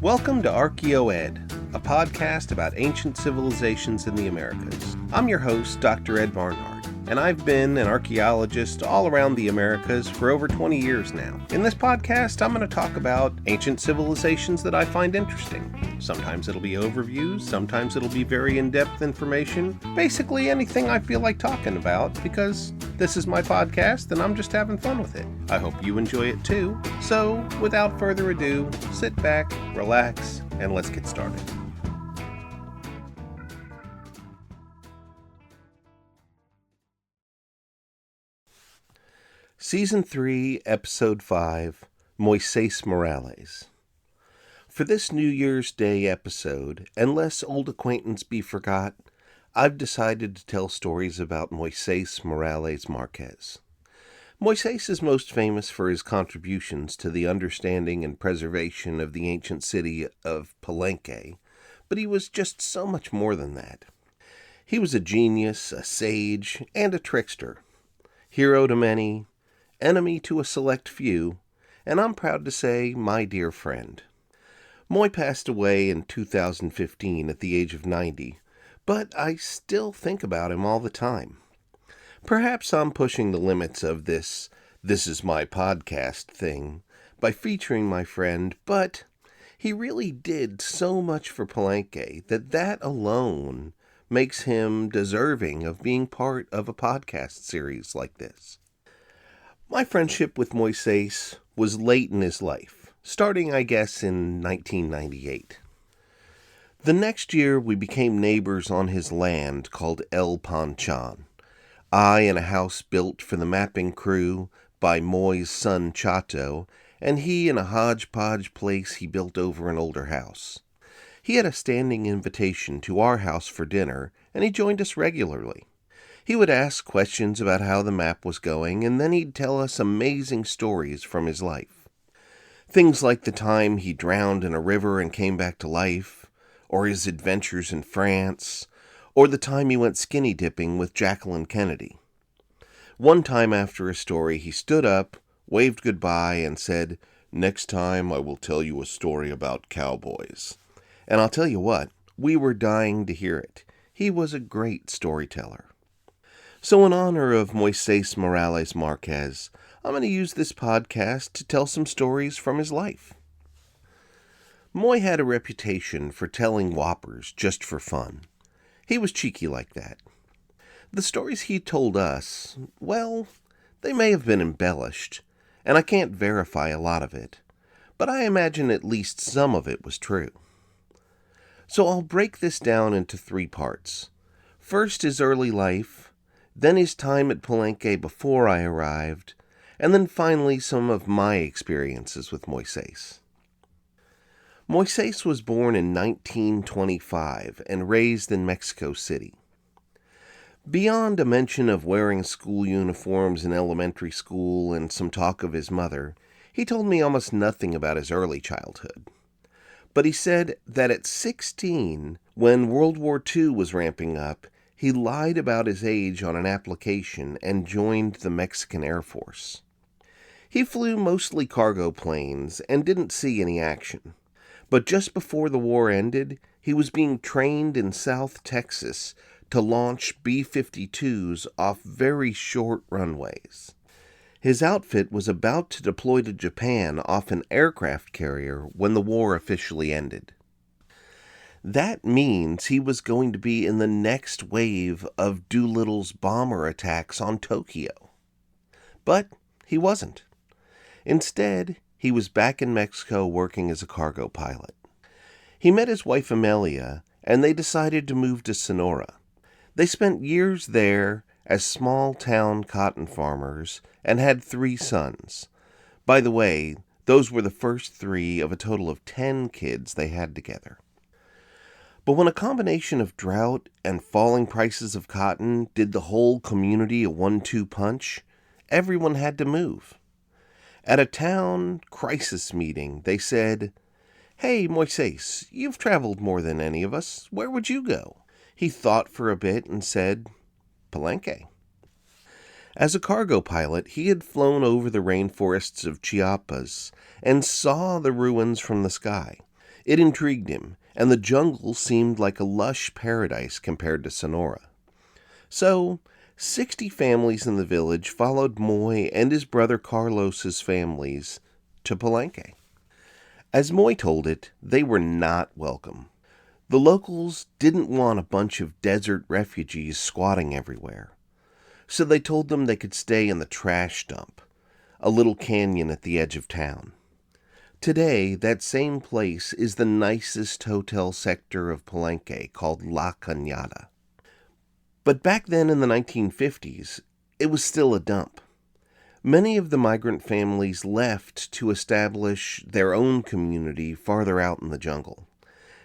Welcome to ArchaeoEd, a podcast about ancient civilizations in the Americas. I'm your host, Dr. Ed Barnhart, and I've been an archaeologist all around the Americas for over 20 years now. In this podcast, I'm going to talk about ancient civilizations that I find interesting. Sometimes it'll be overviews, sometimes it'll be very in-depth information, basically anything I feel like talking about, because this is my podcast and I'm just having fun with it. I hope you enjoy it too. So, without further ado, sit back, relax, and let's get started. Season 3, Episode 5, Moises Morales. For this New Year's Day episode, and lest old acquaintance be forgot, I've decided to tell stories about Moises Morales Marquez. Moises is most famous for his contributions to the understanding and preservation of the ancient city of Palenque, but he was just so much more than that. He was a genius, a sage, and a trickster. Hero to many, enemy to a select few, and I'm proud to say, my dear friend. Moy passed away in 2015 at the age of 90, but I still think about him all the time. Perhaps I'm pushing the limits of this is my podcast thing by featuring my friend, but he really did so much for Palenque that alone makes him deserving of being part of a podcast series like this. My friendship with Moises was late in his life, starting, I guess, in 1998. The next year, we became neighbors on his land called El Panchan. I in a house built for the mapping crew by Moy's son Chato, and he in a hodgepodge place he built over an older house. He had a standing invitation to our house for dinner, and he joined us regularly. He would ask questions about how the map was going, and then he'd tell us amazing stories from his life. Things like the time he drowned in a river and came back to life, or his adventures in France, or the time he went skinny dipping with Jacqueline Kennedy. One time after a story, he stood up, waved goodbye, and said, "Next time I will tell you a story about cowboys." And I'll tell you what, we were dying to hear it. He was a great storyteller. So in honor of Moises Morales Marquez, I'm going to use this podcast to tell some stories from his life. Moy had a reputation for telling whoppers just for fun. He was cheeky like that. The stories he told us, well, they may have been embellished, and I can't verify a lot of it, but I imagine at least some of it was true. So I'll break this down into 3 parts. First, his early life, then his time at Palenque before I arrived, and then finally some of my experiences with Moises. Moises was born in 1925 and raised in Mexico City. Beyond a mention of wearing school uniforms in elementary school and some talk of his mother, he told me almost nothing about his early childhood. But he said that at 16, when World War II was ramping up, he lied about his age on an application and joined the Mexican Air Force. He flew mostly cargo planes and didn't see any action. But just before the war ended, he was being trained in South Texas to launch B-52s off very short runways. His outfit was about to deploy to Japan off an aircraft carrier when the war officially ended. That means he was going to be in the next wave of Doolittle's bomber attacks on Tokyo. But he wasn't. Instead, he was back in Mexico working as a cargo pilot. He met his wife Amelia, and they decided to move to Sonora. They spent years there as small-town cotton farmers and had 3 sons. By the way, those were the first 3 of a total of 10 kids they had together. But when a combination of drought and falling prices of cotton did the whole community a 1-2 punch, everyone had to move. At a town crisis meeting, they said, "Hey, Moises, you've traveled more than any of us. Where would you go?" He thought for a bit and said, "Palenque." As a cargo pilot, he had flown over the rainforests of Chiapas and saw the ruins from the sky. It intrigued him, and the jungle seemed like a lush paradise compared to Sonora. So, 60 families in the village followed Moi and his brother Carlos's families to Palenque. As Moi told it, they were not welcome. The locals didn't want a bunch of desert refugees squatting everywhere. So they told them they could stay in the trash dump, a little canyon at the edge of town. Today, that same place is the nicest hotel sector of Palenque called La Cañada. But back then in the 1950s, it was still a dump. Many of the migrant families left to establish their own community farther out in the jungle.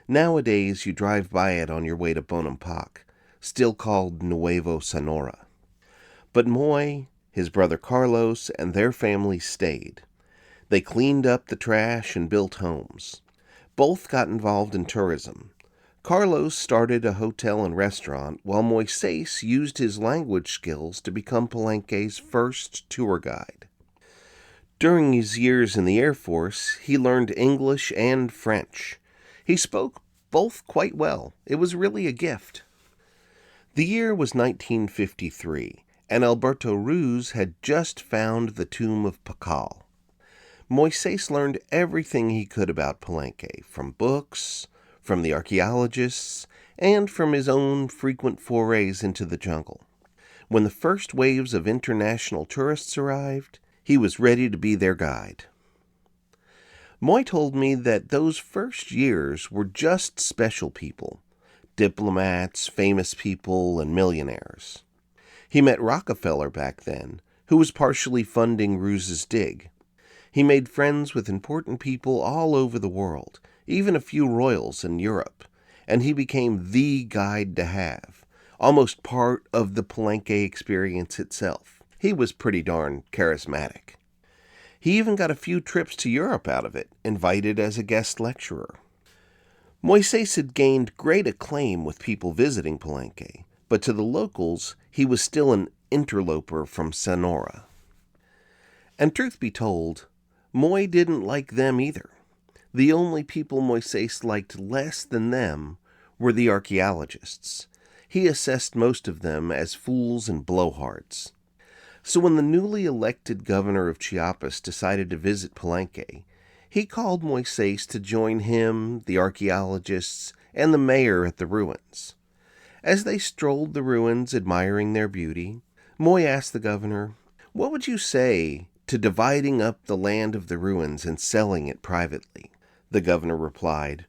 Nowadays, you drive by it on your way to Bonampak, still called Nuevo Sonora. But Moi, his brother Carlos, and their family stayed. They cleaned up the trash and built homes. Both got involved in tourism. Carlos started a hotel and restaurant, while Moises used his language skills to become Palenque's first tour guide. During his years in the Air Force, he learned English and French. He spoke both quite well. It was really a gift. The year was 1953, and Alberto Ruz had just found the tomb of Pakal. Moises learned everything he could about Palenque, from books, from the archaeologists, and from his own frequent forays into the jungle. When the first waves of international tourists arrived, he was ready to be their guide. Moi told me that those first years were just special people, diplomats, famous people, and millionaires. He met Rockefeller back then, who was partially funding Ruz's dig. He made friends with important people all over the world, even a few royals in Europe, and he became the guide to have, almost part of the Palenque experience itself. He was pretty darn charismatic. He even got a few trips to Europe out of it, invited as a guest lecturer. Moises had gained great acclaim with people visiting Palenque, but to the locals, he was still an interloper from Sonora. And truth be told, Moi didn't like them either. The only people Moises liked less than them were the archaeologists. He assessed most of them as fools and blowhards. So when the newly elected governor of Chiapas decided to visit Palenque, he called Moises to join him, the archaeologists, and the mayor at the ruins. As they strolled the ruins admiring their beauty, Moi asked the governor, "What would you say to dividing up the land of the ruins and selling it privately?" The governor replied,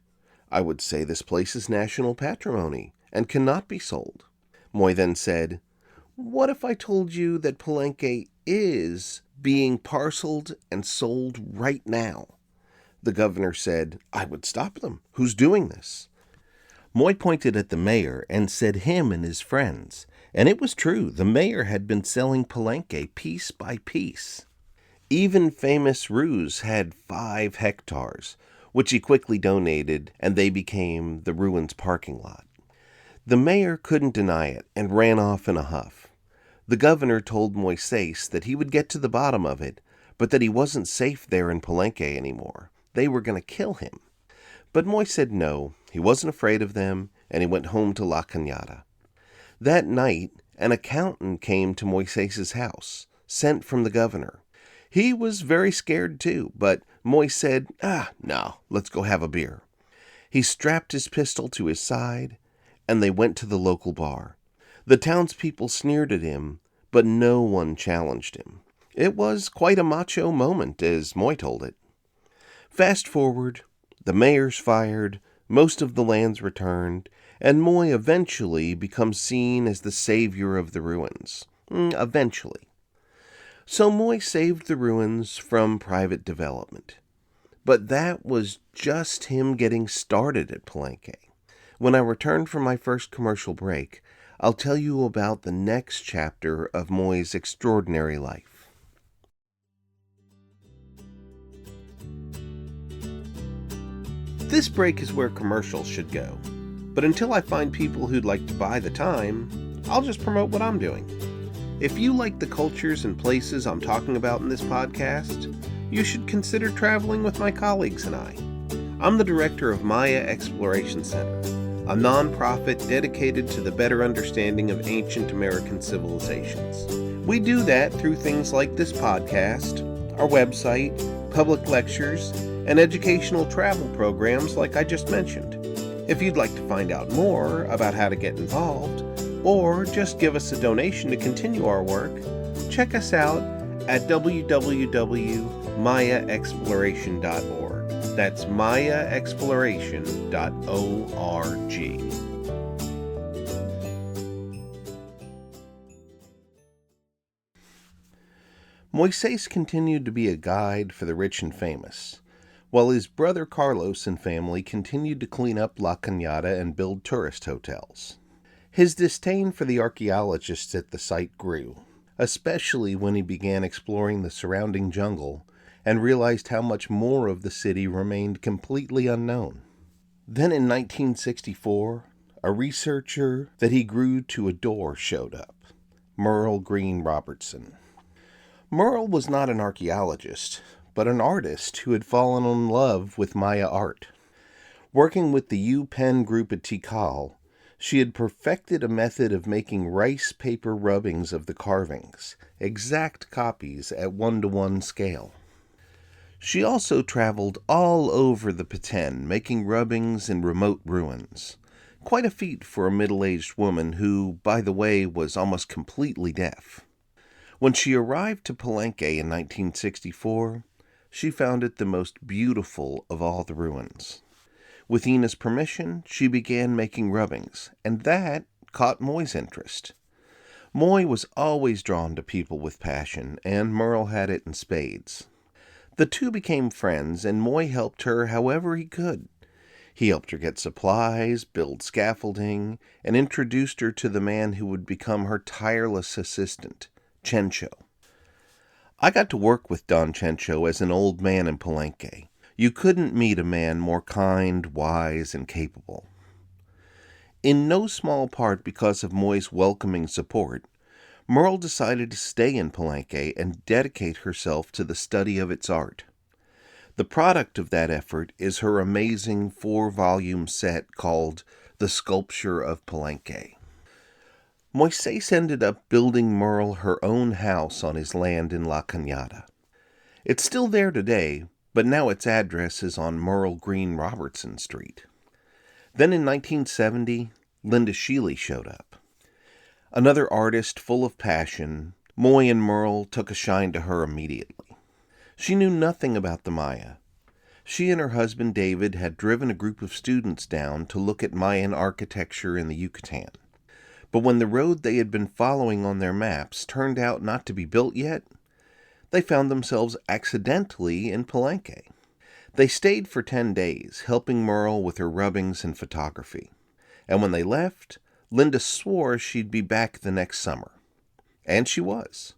"I would say this place is national patrimony and cannot be sold." Moi then said, "What if I told you that Palenque is being parceled and sold right now?" The governor said, "I would stop them. Who's doing this?" Moi pointed at the mayor and said him and his friends, and it was true. The mayor had been selling Palenque piece by piece. Even famous Ruz had 5 hectares, which he quickly donated, and they became the ruins parking lot. The mayor couldn't deny it and ran off in a huff. The governor told Moises that he would get to the bottom of it, but that he wasn't safe there in Palenque anymore. They were going to kill him. But Moi said no, he wasn't afraid of them, and he went home to La Cañada. That night, an accountant came to Moises's house, sent from the governor. He was very scared too, but Moi said, no, let's go have a beer. He strapped his pistol to his side, and they went to the local bar. The townspeople sneered at him, but no one challenged him. It was quite a macho moment, as Moi told it. Fast forward, the mayor's fired, most of the land's returned, and Moi eventually becomes seen as the savior of the ruins. Eventually. So Moi saved the ruins from private development. But that was just him getting started at Palenque. When I return from my first commercial break, I'll tell you about the next chapter of Moi's extraordinary life. This break is where commercials should go. But until I find people who'd like to buy the time, I'll just promote what I'm doing. If you like the cultures and places I'm talking about in this podcast, you should consider traveling with my colleagues and I. I'm the director of Maya Exploration Center, a nonprofit dedicated to the better understanding of ancient American civilizations. We do that through things like this podcast, our website, public lectures, and educational travel programs like I just mentioned. If you'd like to find out more about how to get involved, or just give us a donation to continue our work, check us out at www.mayaexploration.org. That's mayaexploration.org. Moises continued to be a guide for the rich and famous, while his brother Carlos and family continued to clean up La Cañada and build tourist hotels. His disdain for the archaeologists at the site grew, especially when he began exploring the surrounding jungle and realized how much more of the city remained completely unknown. Then in 1964, a researcher that he grew to adore showed up, Merle Robertson. Merle was not an archaeologist, but an artist who had fallen in love with Maya art. Working with the UPenn group at Tikal, she had perfected a method of making rice paper rubbings of the carvings, exact copies at 1-to-1 scale. She also traveled all over the Petén, making rubbings in remote ruins. Quite a feat for a middle-aged woman who, by the way, was almost completely deaf. When she arrived to Palenque in 1964, she found it the most beautiful of all the ruins. With Ina's permission, she began making rubbings, and that caught Moi's interest. Moi was always drawn to people with passion, and Merle had it in spades. The two became friends, and Moi helped her however he could. He helped her get supplies, build scaffolding, and introduced her to the man who would become her tireless assistant, Chencho. I got to work with Don Chencho as an old man in Palenque. You couldn't meet a man more kind, wise, and capable. In no small part because of Moi's welcoming support, Merle decided to stay in Palenque and dedicate herself to the study of its art. The product of that effort is her amazing 4-volume set called The Sculpture of Palenque. Moises ended up building Merle her own house on his land in La Cañada. It's still there today, but now its address is on Merle Robertson Street. Then in 1970, Linda Shealy showed up. Another artist full of passion, Moi and Merle took a shine to her immediately. She knew nothing about the Maya. She and her husband David had driven a group of students down to look at Mayan architecture in the Yucatan. But when the road they had been following on their maps turned out not to be built yet, they found themselves accidentally in Palenque. They stayed for 10 days, helping Merle with her rubbings and photography. And when they left, Linda swore she'd be back the next summer. And she was.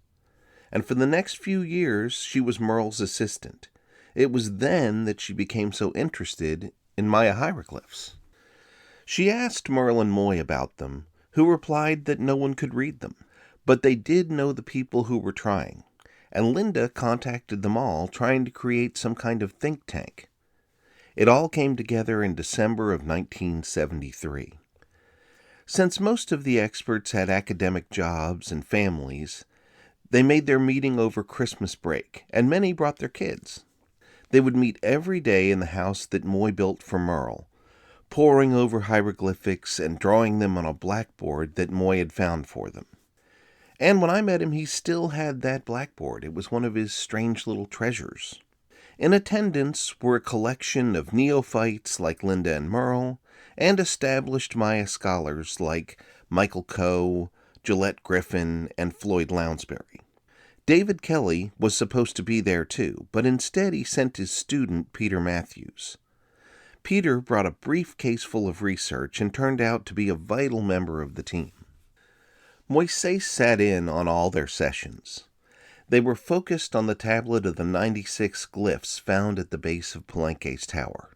And for the next few years, she was Merle's assistant. It was then that she became so interested in Maya hieroglyphs. She asked Merle and Moi about them, who replied that no one could read them, but they did know the people who were trying, and Linda contacted them all, trying to create some kind of think tank. It all came together in December of 1973. Since most of the experts had academic jobs and families, they made their meeting over Christmas break, and many brought their kids. They would meet every day in the house that Moi built for Merle, poring over hieroglyphics and drawing them on a blackboard that Moi had found for them. And when I met him, he still had that blackboard. It was one of his strange little treasures. In attendance were a collection of neophytes like Linda and Merle, and established Maya scholars like Michael Coe, Gillette Griffin, and Floyd Lounsbury. David Kelly was supposed to be there too, but instead he sent his student Peter Matthews. Peter brought a briefcase full of research and turned out to be a vital member of the team. Moises sat in on all their sessions. They were focused on the tablet of the 96 glyphs found at the base of Palenque's tower.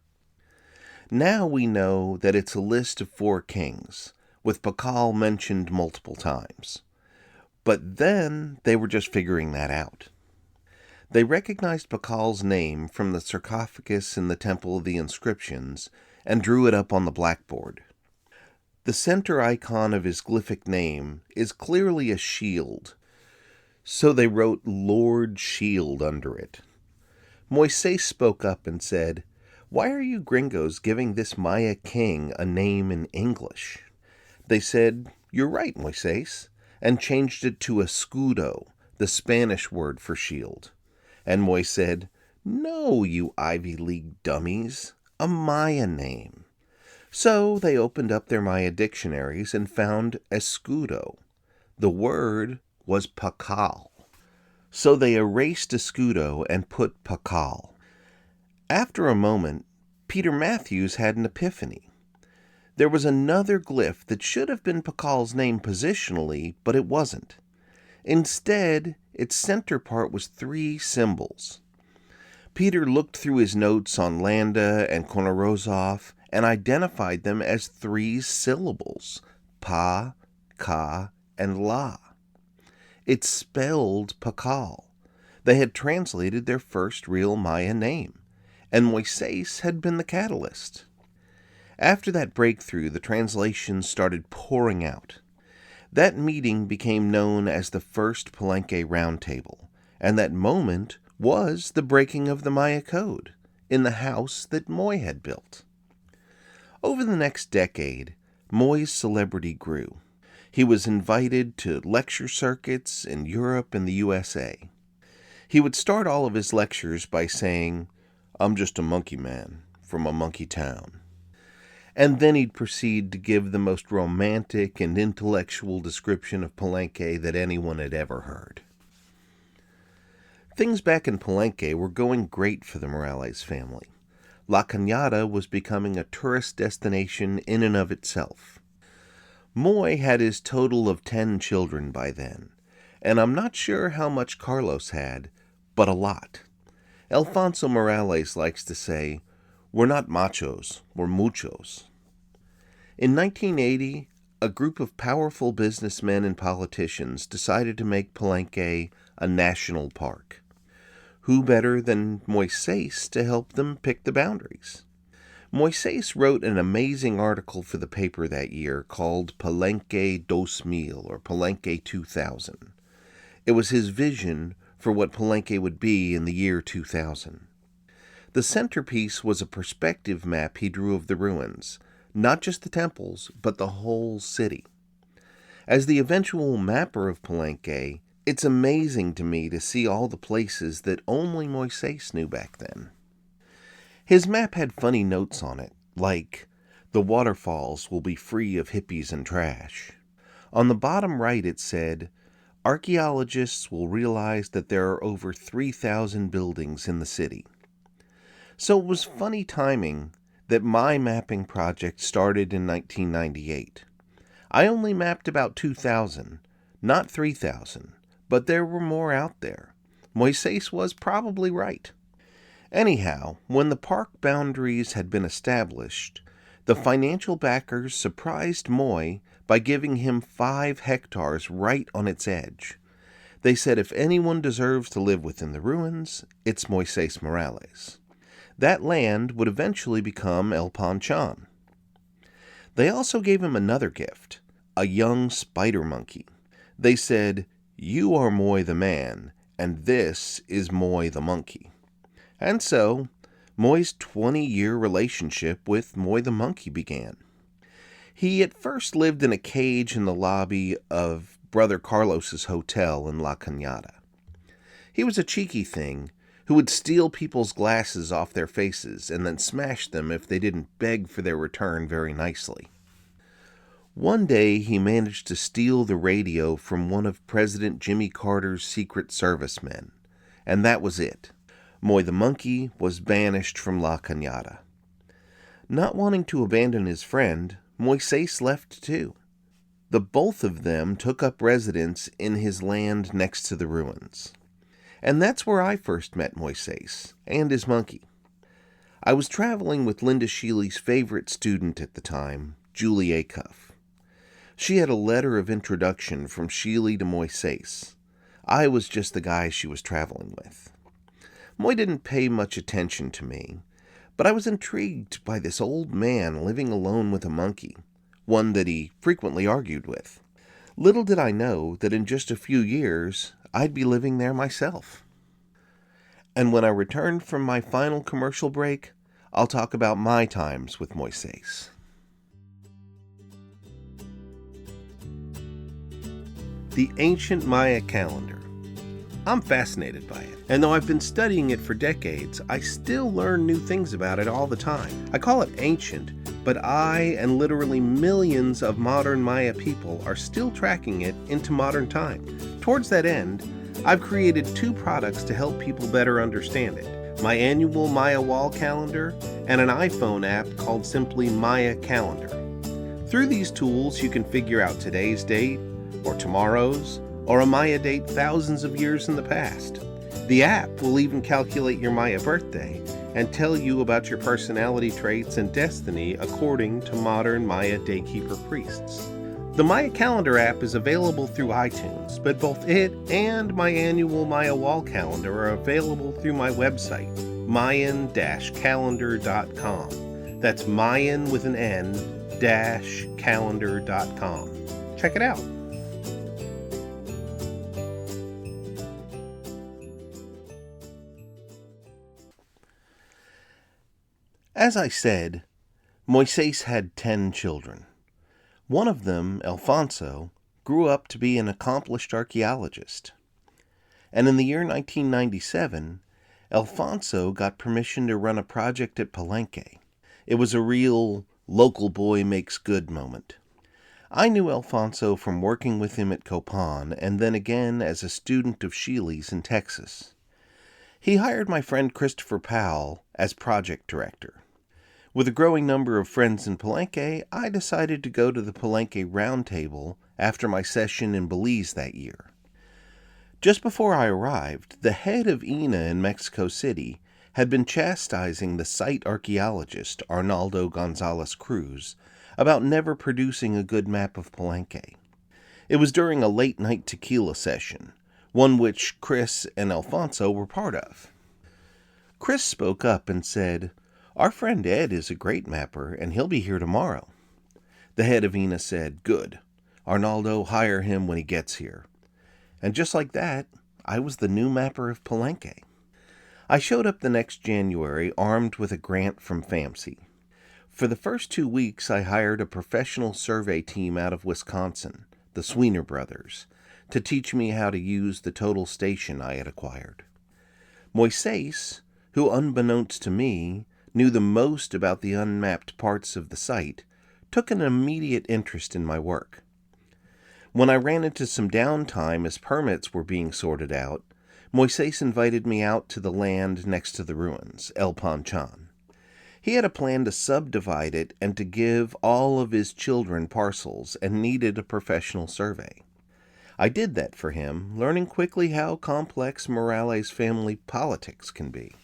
Now we know that it's a list of 4 kings, with Pakal mentioned multiple times. But then they were just figuring that out. They recognized Pakal's name from the sarcophagus in the Temple of the Inscriptions and drew it up on the blackboard. The center icon of his glyphic name is clearly a shield, so they wrote Lord Shield under it. Moises spoke up and said, "Why are you gringos giving this Maya king a name in English?" They said, "You're right, Moises," and changed it to escudo, the Spanish word for shield. And Moises said, "No, you Ivy League dummies, a Maya name." So they opened up their Maya dictionaries and found escudo. The word was Pakal. So they erased escudo and put Pakal. After a moment, Peter Matthews had an epiphany. There was another glyph that should have been Pakal's name positionally, but it wasn't. Instead, its center part was 3 symbols. Peter looked through his notes on Landa and Konorozov and identified them as 3 syllables, Pa, Ka, and La. It spelled Pakal. They had translated their first real Maya name, and Moises had been the catalyst. After that breakthrough, the translations started pouring out. That meeting became known as the First Palenque Roundtable, and that moment was the breaking of the Maya Code in the house that Moi had built. Over the next decade, Moi's celebrity grew. He was invited to lecture circuits in Europe and the USA. He would start all of his lectures by saying, "I'm just a monkey man from a monkey town." And then he'd proceed to give the most romantic and intellectual description of Palenque that anyone had ever heard. Things back in Palenque were going great for the Morales family. La Cañada was becoming a tourist destination in and of itself. Moi had his total of 10 children by then, and I'm not sure how much Carlos had, but a lot. Alfonso Morales likes to say, "We're not machos, we're muchos." In 1980, a group of powerful businessmen and politicians decided to make Palenque a national park. Who better than Moises to help them pick the boundaries? Moises wrote an amazing article for the paper that year called Palenque 2000 or Palenque 2000. It was his vision for what Palenque would be in the year 2000. The centerpiece was a perspective map he drew of the ruins, not just the temples, but the whole city. As the eventual mapper of Palenque, it's amazing to me to see all the places that only Moises knew back then. His map had funny notes on it, like, "The waterfalls will be free of hippies and trash." On the bottom right it said, "Archaeologists will realize that there are over 3,000 buildings in the city." So it was funny timing that my mapping project started in 1998. I only mapped about 2,000, not 3,000, but there were more out there. Moises was probably right. Anyhow, when the park boundaries had been established, the financial backers surprised Moi by giving him 5 hectares right on its edge. They said if anyone deserves to live within the ruins, it's Moises Morales. That land would eventually become El Panchan. They also gave him another gift, a young spider monkey. They said, "You are Moi the man, and this is Moi the monkey." And so, Moi's 20-year relationship with Moi the monkey began. He at first lived in a cage in the lobby of Brother Carlos's hotel in La Cañada. He was a cheeky thing who would steal people's glasses off their faces and then smash them if they didn't beg for their return very nicely. One day he managed to steal the radio from one of President Jimmy Carter's Secret Service men, and that was it. Moi the monkey was banished from La Cañada. Not wanting to abandon his friend, Moises left too. The both of them took up residence in his land next to the ruins. And that's where I first met Moises and his monkey. I was traveling with Linda Shealy's favorite student at the time, Julie Acuff. She had a letter of introduction from Shealy to Moises. I was just the guy she was traveling with. Moy didn't pay much attention to me, but I was intrigued by this old man living alone with a monkey, one that he frequently argued with. Little did I know that in just a few years, I'd be living there myself. And when I return from my final commercial break, I'll talk about my times with Moises. The ancient Maya calendar. I'm fascinated by it, and though I've been studying it for decades, I still learn new things about it all the time. I call it ancient, but I and literally millions of modern Maya people are still tracking it into modern time. Towards that end, I've created 2 products to help people better understand it: my annual Maya wall calendar and an iPhone app called simply Maya Calendar. Through these tools, you can figure out today's date, or tomorrow's, or a Maya date thousands of years in the past. The app will even calculate your Maya birthday and tell you about your personality traits and destiny according to modern Maya daykeeper priests. The Maya Calendar app is available through iTunes, but both it and my annual Maya wall calendar are available through my website, Mayan-calendar.com. That's Mayan with an N, -calendar.com. Check it out. As I said, Moises had 10 children. One of them, Alfonso, grew up to be an accomplished archaeologist. And in the year 1997, Alfonso got permission to run a project at Palenque. It was a real local boy makes good moment. I knew Alfonso from working with him at Copan and then again as a student of Shealy's in Texas. He hired my friend Christopher Powell as project director. With a growing number of friends in Palenque, I decided to go to the Palenque Roundtable after my session in Belize that year. Just before I arrived, the head of INA in Mexico City had been chastising the site archaeologist Arnaldo Gonzalez Cruz about never producing a good map of Palenque. It was during a late-night tequila session, one which Chris and Alfonso were part of. Chris spoke up and said, "Our friend Ed is a great mapper, and he'll be here tomorrow." The head of INA said, "Good. Arnaldo, hire him when he gets here." And just like that, I was the new mapper of Palenque. I showed up the next January armed with a grant from FAMC. For the first 2 weeks, I hired a professional survey team out of Wisconsin, the Sweener brothers, to teach me how to use the total station I had acquired. Moises, who unbeknownst to me, knew the most about the unmapped parts of the site, took an immediate interest in my work. When I ran into some downtime as permits were being sorted out, Moises invited me out to the land next to the ruins, El Panchan. He had a plan to subdivide it and to give all of his children parcels and needed a professional survey. I did that for him, learning quickly how complex Morales family politics can be.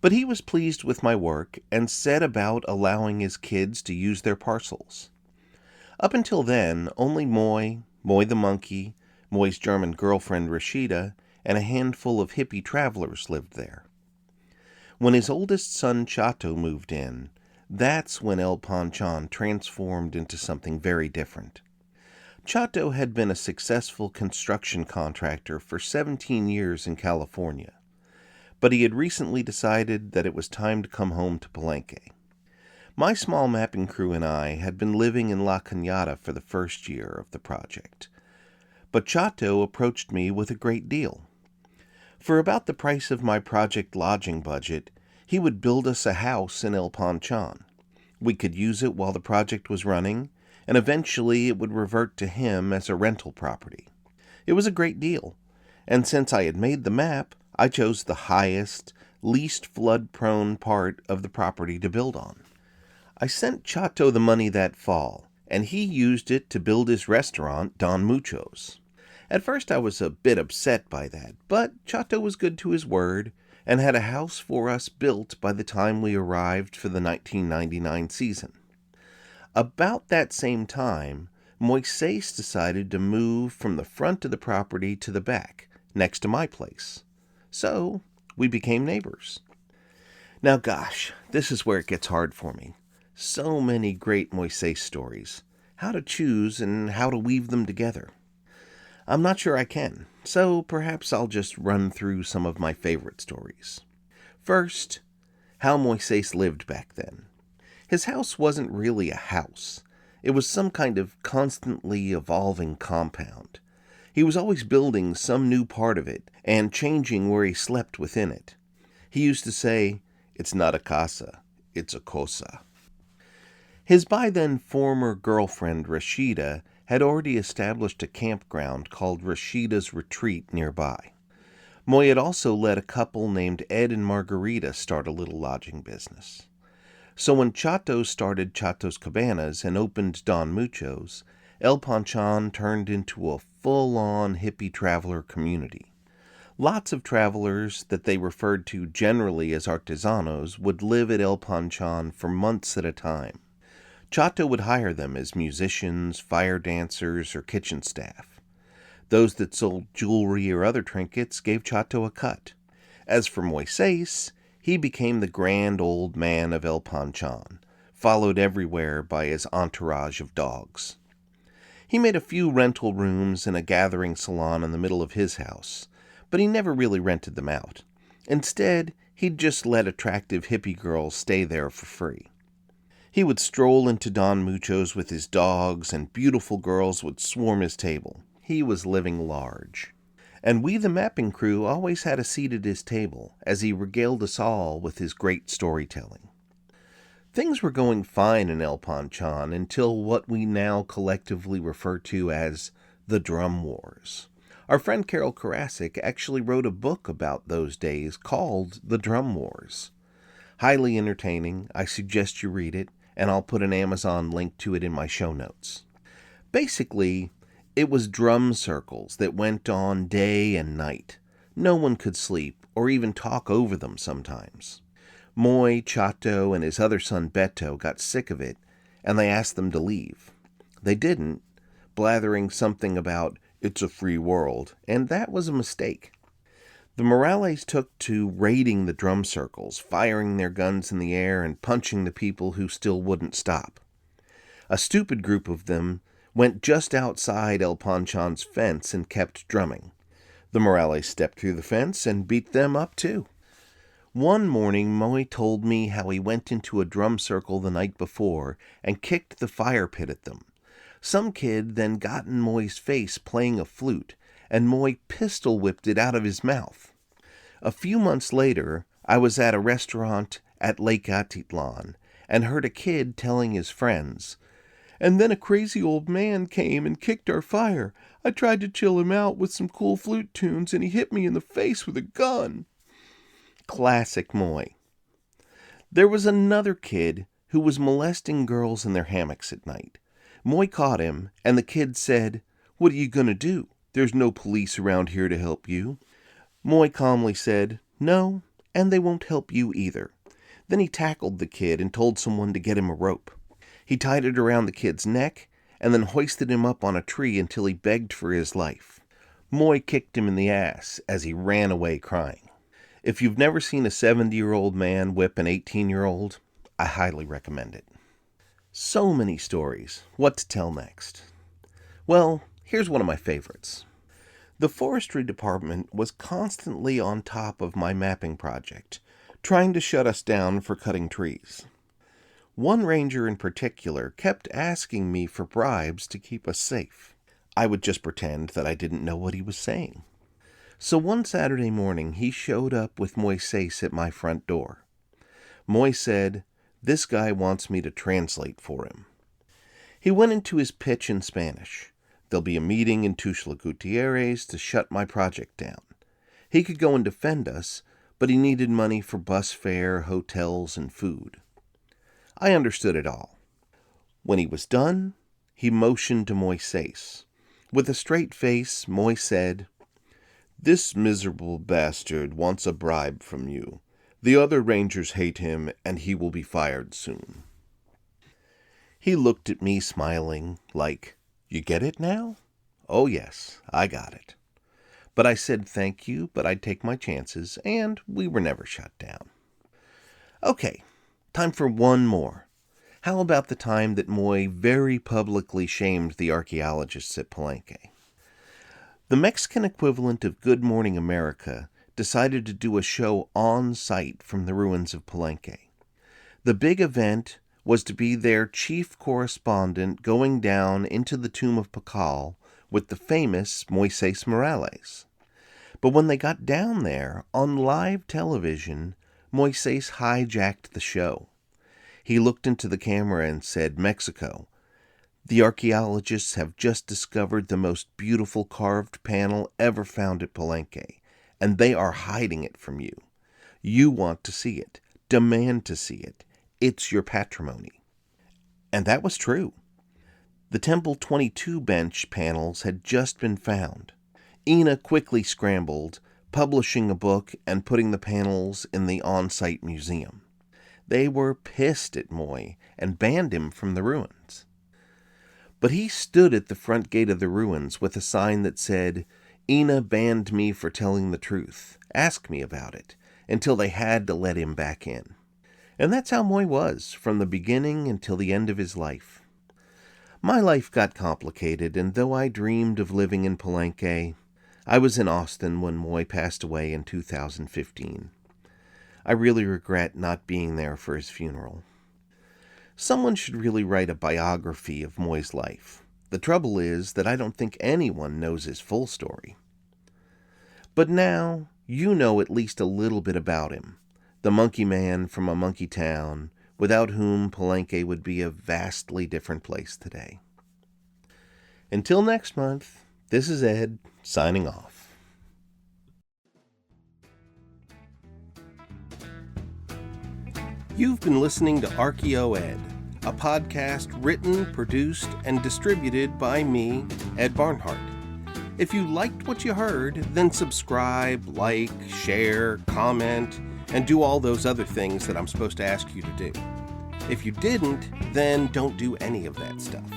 But he was pleased with my work and set about allowing his kids to use their parcels. Up until then, only Moy the monkey, Moy's German girlfriend Rashida, and a handful of hippie travelers lived there. When his oldest son Chato moved in, that's when El Panchan transformed into something very different. Chato had been a successful construction contractor for 17 years in California, but he had recently decided that it was time to come home to Palenque. My small mapping crew and I had been living in La Cañada for the first year of the project, but Chato approached me with a great deal. For about the price of my project lodging budget, he would build us a house in El Panchan. We could use it while the project was running, and eventually it would revert to him as a rental property. It was a great deal, and since I had made the map, I chose the highest, least flood-prone part of the property to build on. I sent Chato the money that fall, and he used it to build his restaurant, Don Mucho's. At first I was a bit upset by that, but Chato was good to his word and had a house for us built by the time we arrived for the 1999 season. About that same time, Moises decided to move from the front of the property to the back, next to my place. So we became neighbors. Now gosh, this is where it gets hard for me. So many great Moises stories. How to choose and how to weave them together. I'm not sure I can, so perhaps I'll just run through some of my favorite stories. First, how Moises lived back then. His house wasn't really a house. It was some kind of constantly evolving compound. He was always building some new part of it and changing where he slept within it. He used to say, "It's not a casa, it's a cosa." His by-then former girlfriend, Rashida, had already established a campground called Rashida's Retreat nearby. Moy had also let a couple named Ed and Margarita start a little lodging business. So when Chato started Chato's Cabanas and opened Don Mucho's, El Panchan turned into a full-on hippie traveler community. Lots of travelers that they referred to generally as artesanos would live at El Panchan for months at a time. Chato would hire them as musicians, fire dancers, or kitchen staff. Those that sold jewelry or other trinkets gave Chato a cut. As for Moises, he became the grand old man of El Panchan, followed everywhere by his entourage of dogs. He made a few rental rooms and a gathering salon in the middle of his house, but he never really rented them out. Instead, he'd just let attractive hippie girls stay there for free. He would stroll into Don Mucho's with his dogs, and beautiful girls would swarm his table. He was living large. And we, the mapping crew, always had a seat at his table, as he regaled us all with his great storytelling. Things were going fine in El Panchan until what we now collectively refer to as the Drum Wars. Our friend Carol Karasik actually wrote a book about those days called The Drum Wars. Highly entertaining. I suggest you read it, and I'll put an Amazon link to it in my show notes. Basically, it was drum circles that went on day and night. No one could sleep or even talk over them sometimes. Moy, Chato, and his other son Beto got sick of it, and they asked them to leave. They didn't, blathering something about, "It's a free world," and that was a mistake. The Morales took to raiding the drum circles, firing their guns in the air and punching the people who still wouldn't stop. A stupid group of them went just outside El Panchan's fence and kept drumming. The Morales stepped through the fence and beat them up too. One morning, Moy told me how he went into a drum circle the night before and kicked the fire pit at them. Some kid then got in Moy's face playing a flute, and Moy pistol-whipped it out of his mouth. A few months later, I was at a restaurant at Lake Atitlan and heard a kid telling his friends, "And then a crazy old man came and kicked our fire. I tried to chill him out with some cool flute tunes, and he hit me in the face with a gun." Classic Moy. There was another kid who was molesting girls in their hammocks at night. Moy caught him, and the kid said, "What are you going to do? There's no police around here to help you." Moy calmly said, "No, and they won't help you either." Then he tackled the kid and told someone to get him a rope. He tied it around the kid's neck and then hoisted him up on a tree until he begged for his life. Moy kicked him in the ass as he ran away crying. If you've never seen a 70-year-old man whip an 18-year-old, I highly recommend it. So many stories. What to tell next? Well, here's one of my favorites. The forestry department was constantly on top of my mapping project, trying to shut us down for cutting trees. One ranger in particular kept asking me for bribes to keep us safe. I would just pretend that I didn't know what he was saying. So one Saturday morning, he showed up with Moises at my front door. Moy said, "This guy wants me to translate for him." He went into his pitch in Spanish. There'll be a meeting in Tuxtla Gutierrez to shut my project down. He could go and defend us, but he needed money for bus fare, hotels, and food. I understood it all. When he was done, he motioned to Moises. With a straight face, Moy said, "This miserable bastard wants a bribe from you. The other rangers hate him, and he will be fired soon." He looked at me smiling, like, "You get it now?" Oh yes, I got it. But I said thank you, but I'd take my chances, and we were never shut down. Okay, time for one more. How about the time that Moi very publicly shamed the archaeologists at Palenque? The Mexican equivalent of Good Morning America decided to do a show on site from the ruins of Palenque. The big event was to be their chief correspondent going down into the tomb of Pakal with the famous Moises Morales. But when they got down there, on live television, Moises hijacked the show. He looked into the camera and said, "Mexico, the archaeologists have just discovered the most beautiful carved panel ever found at Palenque, and they are hiding it from you. You want to see it, demand to see it. It's your patrimony." And that was true. The Temple 22 bench panels had just been found. Ina quickly scrambled, publishing a book and putting the panels in the on-site museum. They were pissed at Moi and banned him from the ruins. But he stood at the front gate of the ruins with a sign that said, "Ina banned me for telling the truth. Ask me about it," until they had to let him back in. And that's how Moi was, from the beginning until the end of his life. My life got complicated, and though I dreamed of living in Palenque, I was in Austin when Moi passed away in 2015. I really regret not being there for his funeral. Someone should really write a biography of Moi's life. The trouble is that I don't think anyone knows his full story. But now you know at least a little bit about him, the monkey man from a monkey town, without whom Palenque would be a vastly different place today. Until next month, this is Ed, signing off. You've been listening to ArchaeoEd, a podcast written, produced, and distributed by me, Ed Barnhart. If you liked what you heard, then subscribe, like, share, comment, and do all those other things that I'm supposed to ask you to do. If you didn't, then don't do any of that stuff.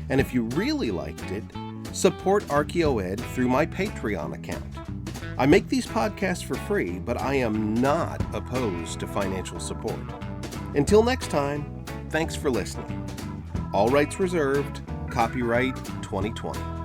And if you really liked it, support ArchaeoEd through my Patreon account. I make these podcasts for free, but I am not opposed to financial support. Until next time, thanks for listening. All rights reserved, copyright 2020.